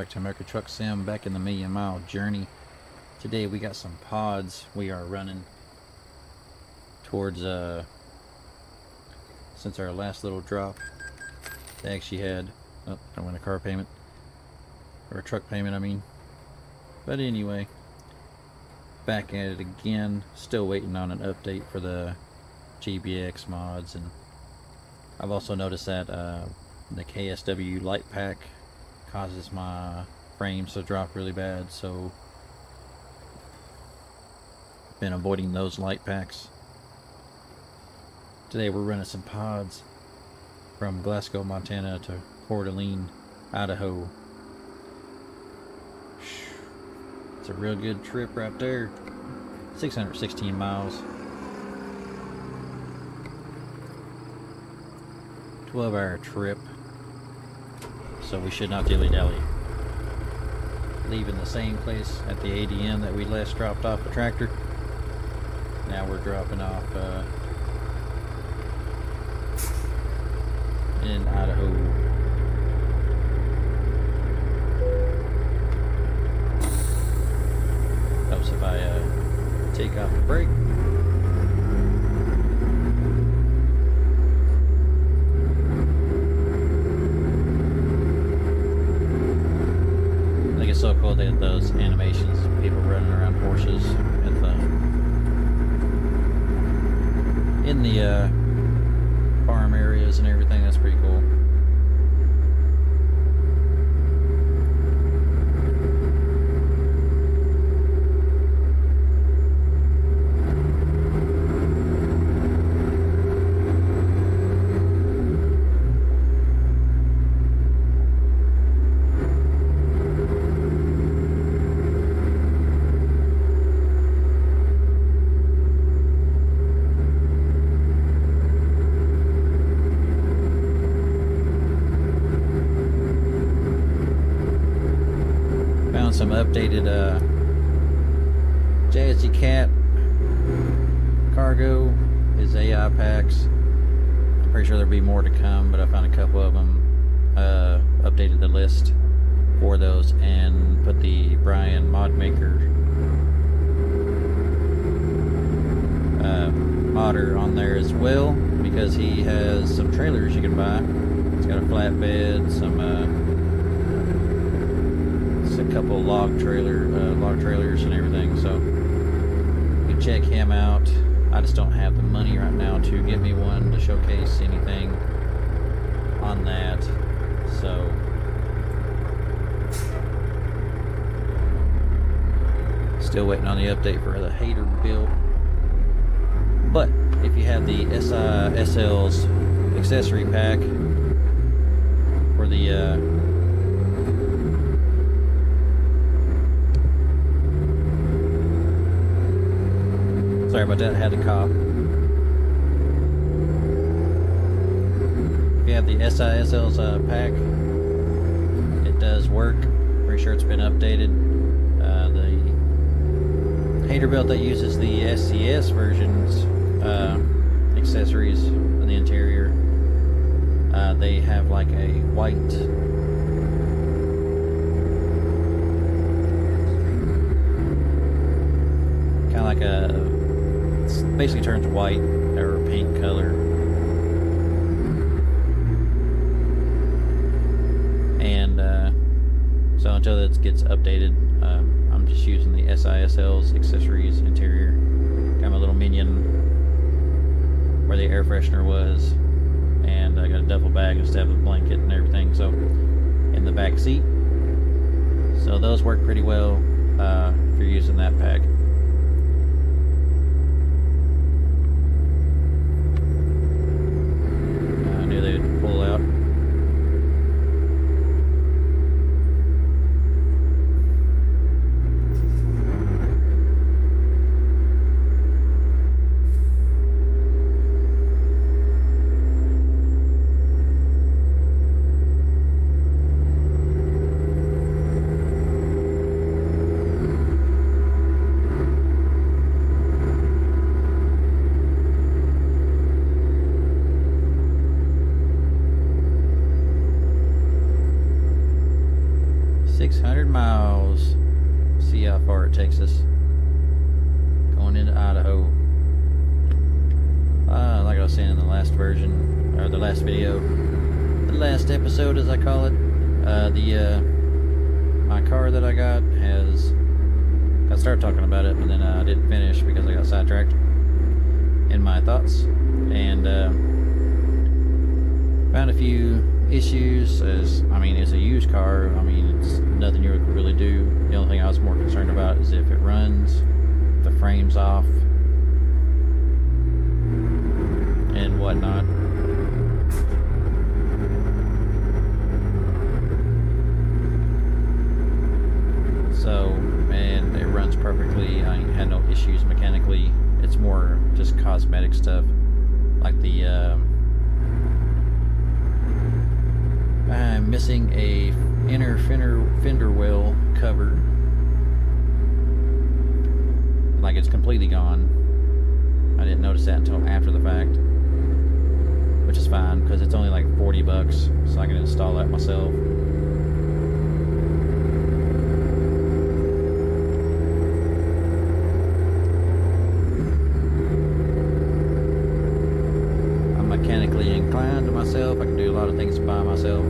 back to American Truck Sim, back in the million mile journey. Today we got some pods we are running towards, since our last little drop, they actually had, oh, I went a car payment, or a truck payment I mean. But anyway, back at it again, still waiting on an update for the FLX mods, and I've also noticed that the KSW light pack causes my frames to drop really bad, so been avoiding those light packs. Today we're running some pods from Glasgow, Montana to Coeur d'Alene, Idaho. It's a real good trip right there. 616 miles. 12-hour trip. So we should not dilly-dally. Leaving the same place at the ADM that we last dropped off the tractor. Now we're dropping off in Idaho. Helps if I take off the brake. I think it's so cool they have those animations, people running around horses at the in the farm areas and everything. That's pretty cool. Some updated Jazzycat cargo, his AI packs. I'm pretty sure there'll be more to come, but I found a couple of them. Updated the list for those and put the Brian Modmaker modder on there as well, because he has some trailers you can buy. It's got a flatbed, some a couple log trailers and everything, so you can check him out. I just don't have the money right now to get me one to showcase anything on that, so still waiting on the update for the Peterbilt. But if you have the SISL's accessory pack for the sorry about that, I had to cough. If you have the SISL's pack, it does work. Pretty sure it's been updated. The Peterbilt that uses the SCS versions accessories in the interior, they have like a white kind of like a, basically turns white or pink color, and so until it gets updated, I'm just using the SISL's accessories interior. Got my little minion where the air freshener was, and I got a duffel bag instead of a blanket and everything, so in the back seat. So those work pretty well if you're using that pack. Pull out. last version, or the last video, the last episode as I call it. My car that I got has, I started talking about it, but then I didn't finish because I got sidetracked in my thoughts, and found a few issues. I mean, it's a used car. I mean, it's nothing you could really do. The only thing I was more concerned about is if it runs, the frame's off, and whatnot. So, and it runs perfectly. I ain't had no issues mechanically. It's more just cosmetic stuff, like the I'm missing a inner fender well cover. Like, it's completely gone. I didn't notice that until after the fact, which is fine because it's only like 40 bucks, so I can install that myself. I'm mechanically inclined to myself. I can do a lot of things by myself.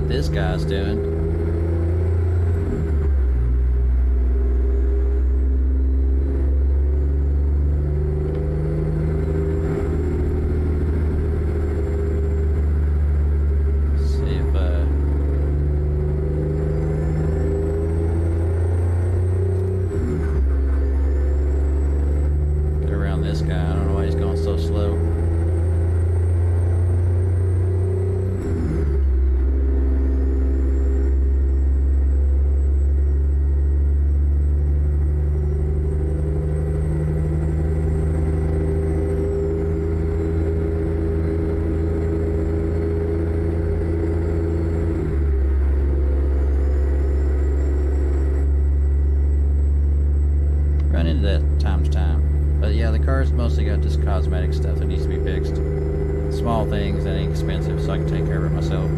This guy's doing. Let's see if get around this guy. I don't know why he's going so slow. Mostly got just cosmetic stuff that needs to be fixed. Small things that ain't expensive, so I can take care of it myself.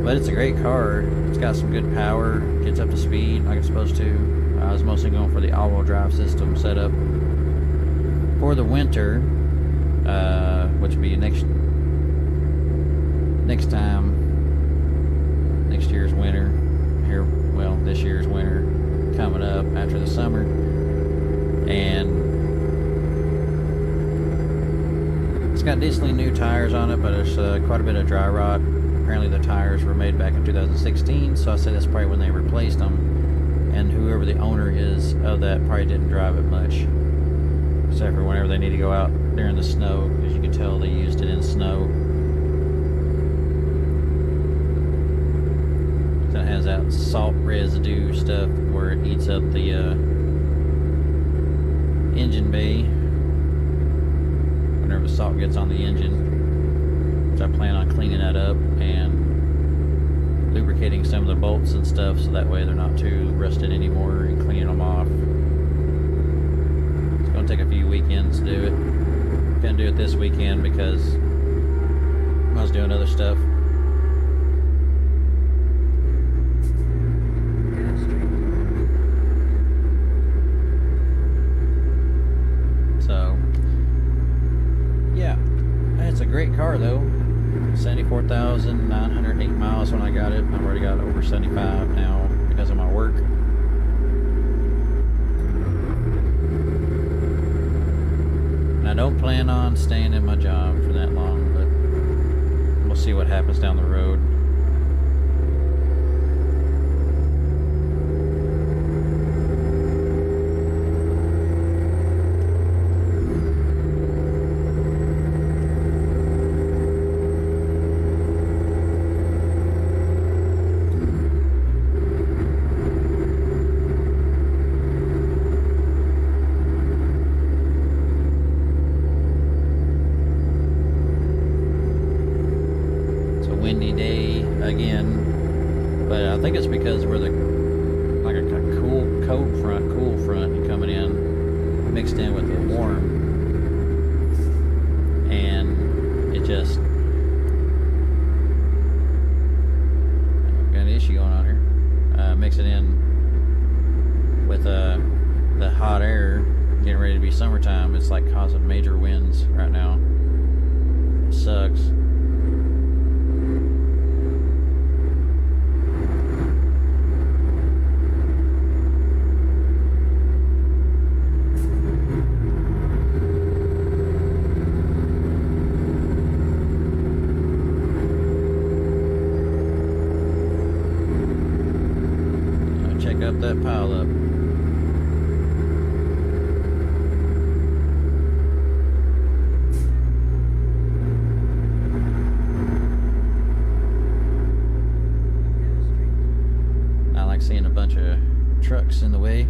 But it's a great car. It's got some good power, gets up to speed like it's supposed to. I was mostly going for the all-wheel drive system setup for the winter, which will be next year's winter. Well, this year's winter coming up after the summer, and it's got decently new tires on it, but there's quite a bit of dry rot. Apparently the tires were made back in 2016, so I say that's probably when they replaced them, and whoever the owner is of that probably didn't drive it much, except for whenever they need to go out during the snow, because you can tell they used it in snow. So it has that salt residue stuff where it eats up the engine bay whenever the salt gets on the engine, which I plan on cleaning that up and lubricating some of the bolts and stuff, so that way they're not too rusted anymore, and cleaning them off. It's going to take a few weekends to do it. I'm going to do it this weekend because I was doing other stuff. So, yeah, it's a great car though. 74,908 miles when I got it. I've already got over 75 now because of my work. And I don't plan on staying in my job for that long, but we'll see what happens down the road. Windy day again, but I think it's because we're like a cool front coming in, mixed in with the warm. hot air, getting ready to be summertime, it's like causing major winds right now. It sucks. Check up that pile up. I like seeing a bunch of trucks in the way.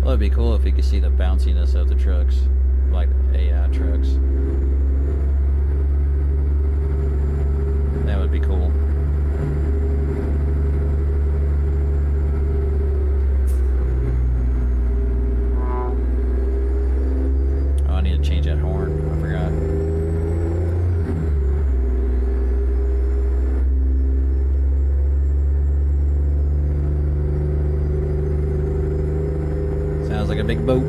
Well, it'd be cool if you could see the bounciness of the trucks, like AI trucks. That would be cool. Oh, I need to change that horn. I forgot. Sounds like a big boat.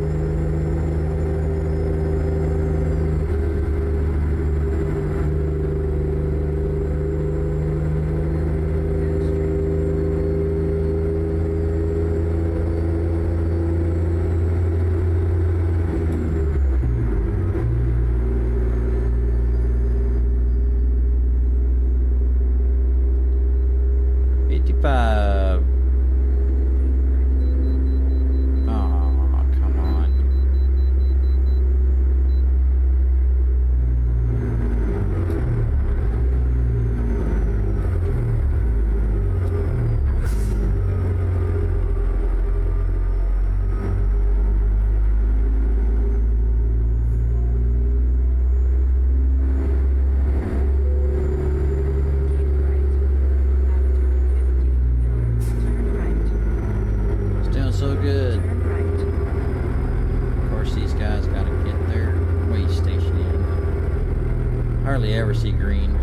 Hardly ever see green.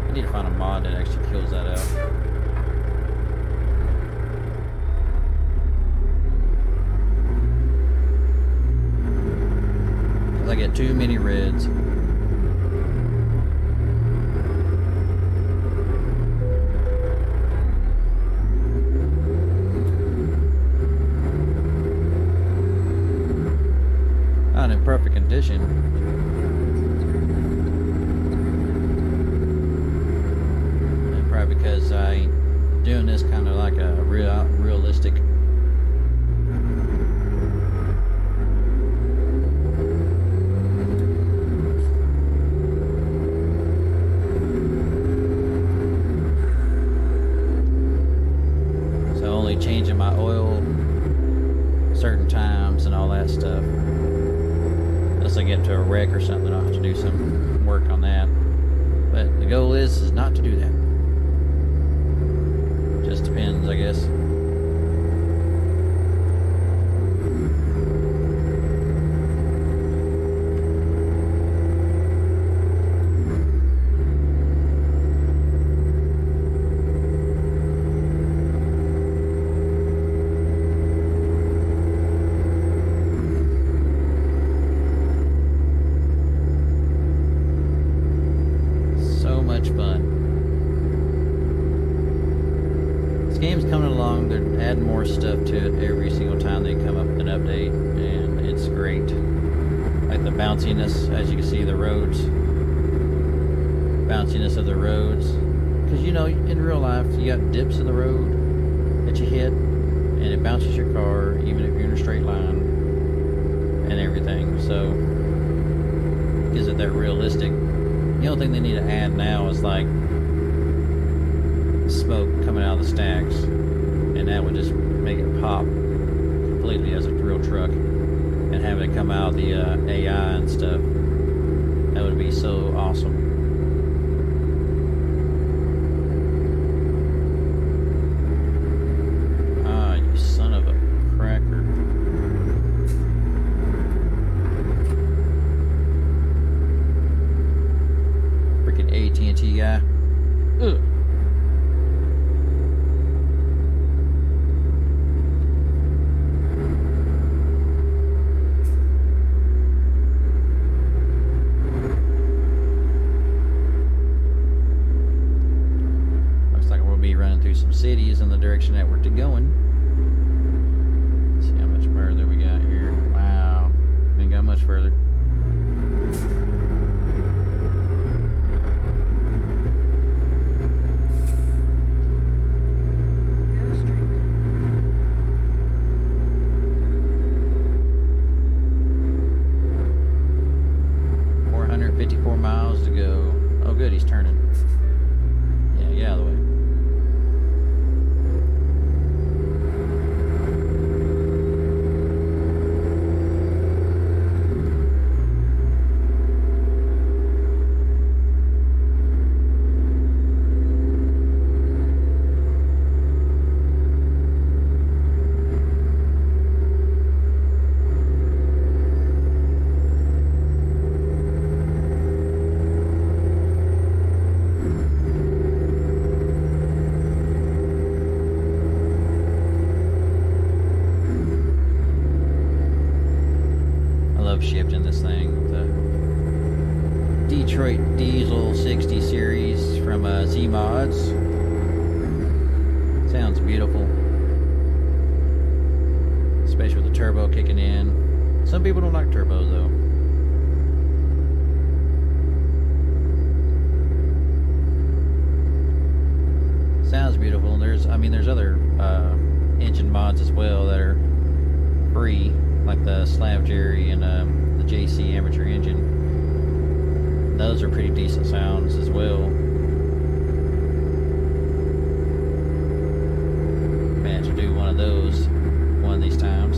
I need to find a mod that actually kills that out. Cause I get too many reds. Not in perfect condition. Because I ain't doing this kind of like a realistic. So only changing my oil certain times and all that stuff. Unless I get to a wreck or something, I'll have to do some work on that. But the goal is not to do that. Just depends, I guess. So much fun. This game's coming along. They're adding more stuff to it every single time they come up with an update, and it's great. Like the bounciness, as you can see, the roads. Bounciness of the roads. Because, you know, in real life, you got dips in the road that you hit, and it bounces your car, even if you're in a straight line, and everything. So, gives it that realistic. The only thing they need to add now is, like, smoke coming out of the stacks, and that would just make it pop completely as a real truck, and having it come out of the AI and stuff, that would be so awesome. Ah, you son of a cracker. crazy guy. Ugh. Looks like we'll be running through some cities in the direction that we're going. Let's see how much further we got here. Wow, ain't got much further. Shifting this thing, the Detroit Diesel 60 series from Zeemods. Sounds beautiful, especially with the turbo kicking in. Some people don't like turbos though. Sounds beautiful. There's other engine mods as well that are free, like the Slab Jerry and the JC Amateur engine. Those are pretty decent sounds as well. May have to do one of those one of these times.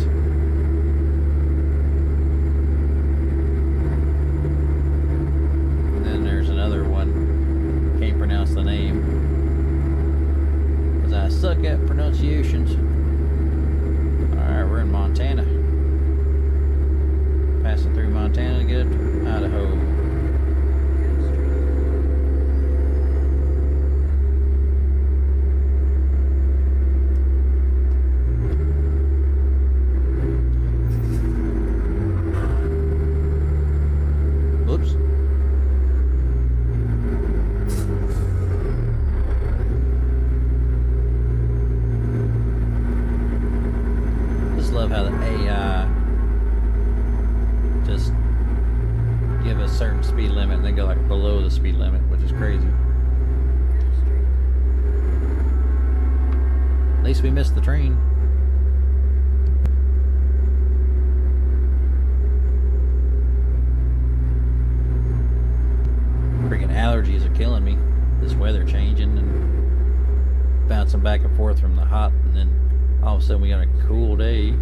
And then there's another one. Can't pronounce the name, because I suck at pronunciations. Alright, we're in Montana. Passing through Montana to get to Idaho. Whoops. Just love how the AI just give a certain speed limit and they go like below the speed limit, which is crazy. At least we missed the train. Freaking allergies are killing me. This weather changing and bouncing back and forth from the hot, and then all of a sudden we got a cool day.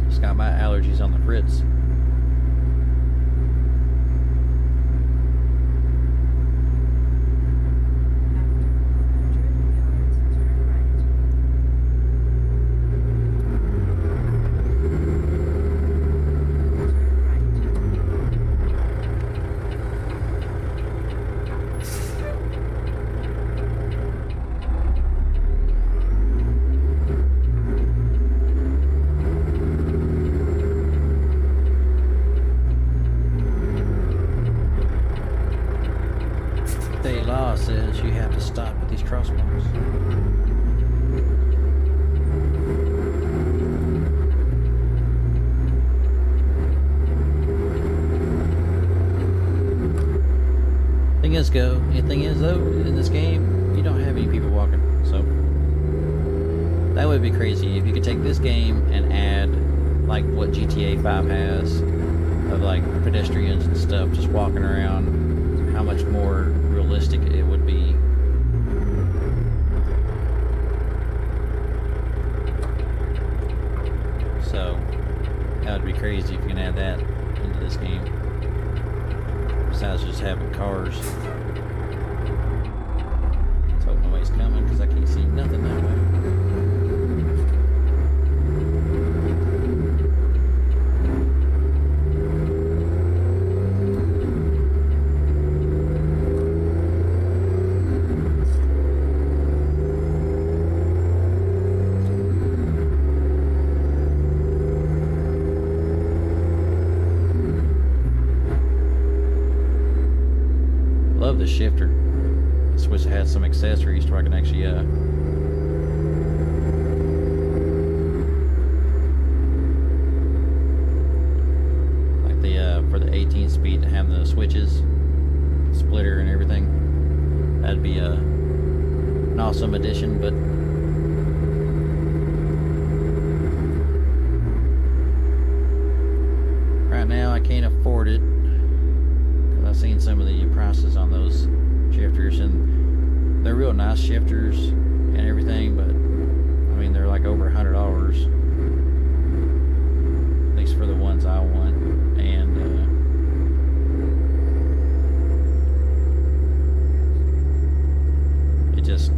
Just got my allergies on the fritz. Says you have to stop at these crosswalks. Thing is though, in this game you don't have any people walking, so that would be crazy if you could take this game and add like what GTA 5 has of like pedestrians and stuff just walking around. How much more realistic it would be. So that would be crazy if you can add that into this game, besides just having cars. Let's hope nobody's coming, because I can't see nothing that way. love this shifter. I just wish it had some accessories where I can actually like the for the 18 speed to have the switches, splitter and everything. That'd be an awesome addition, but right now I can't afford it because I've seen some of the prices on those shifters, and they're real nice shifters and everything, but I mean they're like over $100, at least for the ones I want. And it's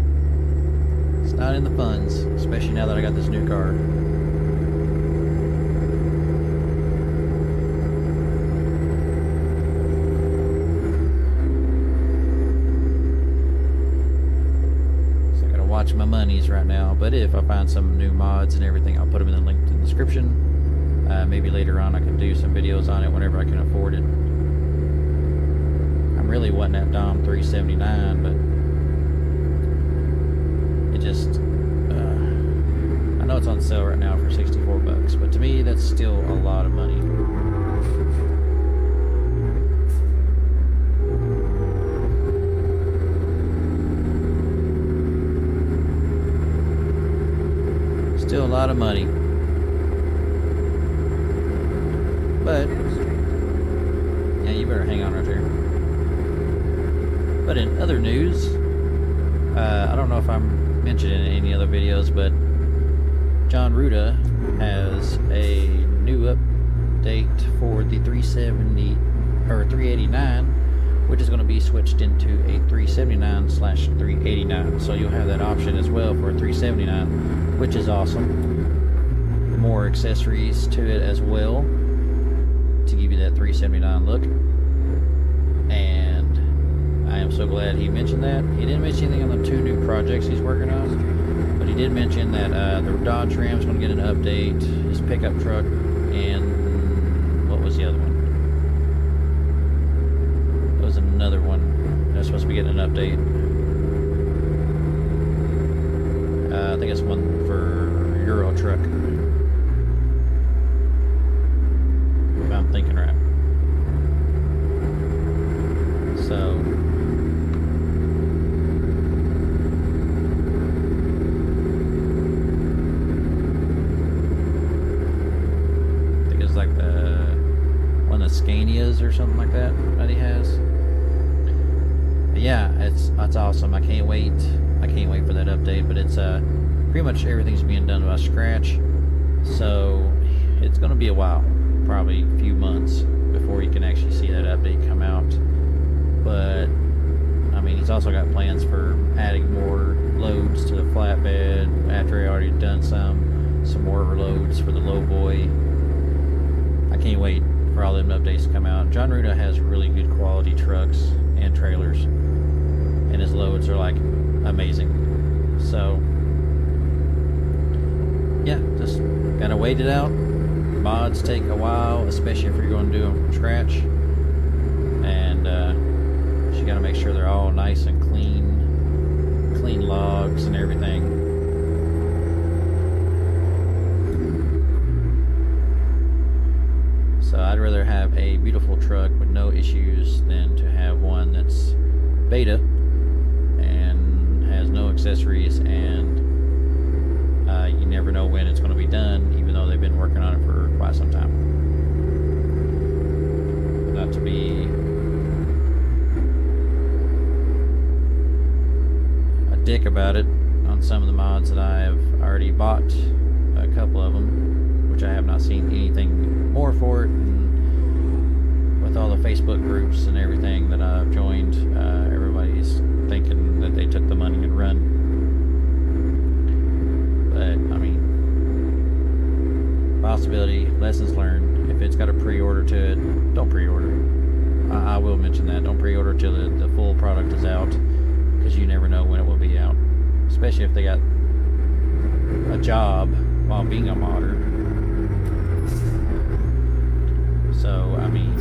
not in the funds, especially now that I got this new car. Watch my monies right now, but if I find some new mods and everything, I'll put them in the link in the description. Maybe later on I can do some videos on it whenever I can afford it. I'm really wanting that Dom 379, but it just I know it's on sale right now for 64 bucks, but to me that's still a lot of money. Still a lot of money, but yeah, you better hang on right there. But in other news, I don't know if I'm mentioned in any other videos, but Jon Ruda has a new update for the 370 or 389, which is going to be switched into a 379/389. So you'll have that option as well for a 379, which is awesome. More accessories to it as well to give you that 379 look. And I am so glad he mentioned that. He didn't mention anything on the 2 new projects he's working on, but he did mention that the Dodge Ram's going to get an update, his pickup truck, and what was the other one? There was another one that's supposed to be getting an update. I think it's one for Euro truck, if I'm thinking right. So I think it's like the one of the Scanias or something like that he has. But yeah, that's awesome. I can't wait for that update. But it's pretty much everything's being done by scratch, so it's going to be a while, probably a few months before you can actually see that update come out. But I mean, he's also got plans for adding more loads to the flatbed after he already done some more loads for the low boy. I can't wait for all them updates to come out. Jon Ruda has really good quality trucks and trailers, and his loads are like amazing. So yeah, just gotta wait it out. Mods take a while, especially if you're going to do them from scratch, and you gotta make sure they're all nice and clean logs and everything. So I'd rather have a beautiful truck with no issues than to have one that's beta and has no accessories, and you never know when it's going to be done, even though they've been working on it for quite some time. Not to be a dick about it on some of the mods that I have already bought, a couple of them, which I have not seen anything more for it. And with all the Facebook groups and everything that I've joined, everybody's thinking that they took the money and run. But I mean, possibility, lessons learned. If it's got a pre-order to it, don't pre-order. I will mention that. Don't pre-order till the full product is out, because you never know when it will be out. Especially if they got a job while being a modder. So, I mean,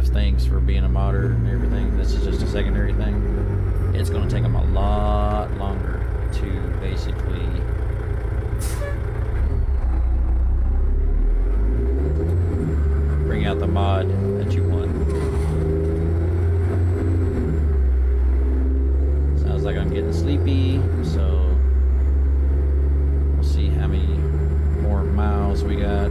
life things for being a modder and everything. This is just a secondary thing. It's going to take them a lot longer to basically bring out the mod that you want. Sounds like I'm getting sleepy, so we'll see how many more miles we got.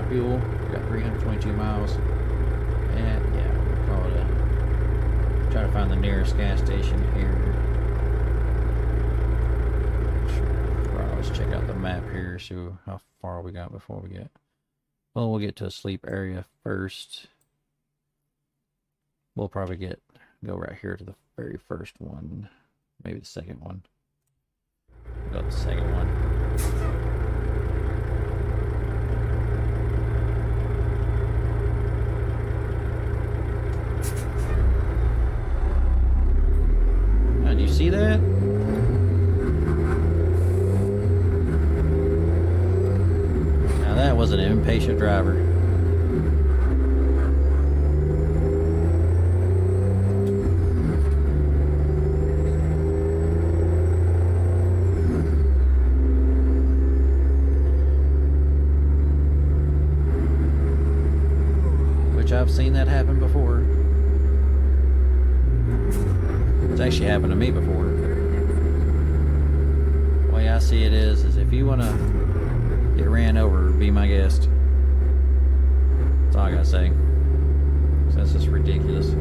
Fuel. We got 322 miles. And yeah, we'll call it a. Try to find the nearest gas station here. Sure. Let's check out the map here, see how far we got before we get. Well, we'll get to a sleep area first. We'll probably go right here to the very first one. Maybe the second one. We'll go to the second one. You see that? Now that was an impatient driver. Which I've seen that happen before. It's actually happened to me before. The way I see it is if you want to get ran over, be my guest. That's all I gotta say. That's just ridiculous.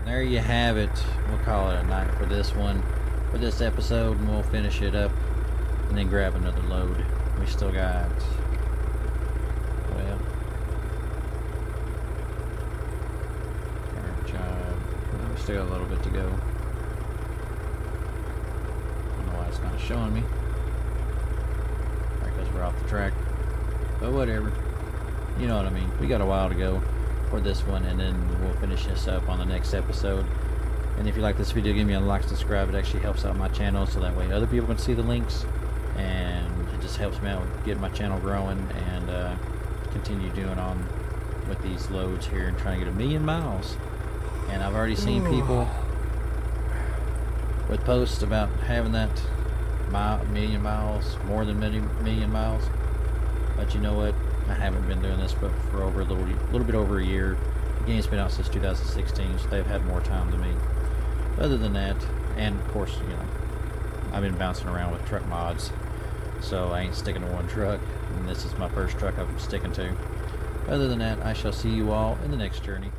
There you have it. We'll call it a night for this one, for this episode, and we'll finish it up and then grab another load. We still got, well, current job, Still got a little bit to go. I don't know why it's not showing me. Probably because we're off the track. But whatever. You know what I mean. We got a while to go for this one, and then we'll finish this up on the next episode. And if you like this video, give me a like, subscribe. It actually helps out my channel, so that way other people can see the links, and it just helps me out get my channel growing and continue doing on with these loads here and trying to get 1,000,000 miles. And I've already seen people with posts about having that 1,000,000 miles, more than 1,000,000 miles. But you know what? I haven't been doing this but for over a little bit over a year. The game's been out since 2016, so they've had more time than me. Other than that, and of course, you know, I've been bouncing around with truck mods, so I ain't sticking to one truck, and this is my first truck I'm sticking to. Other than that, I shall see you all in the next journey.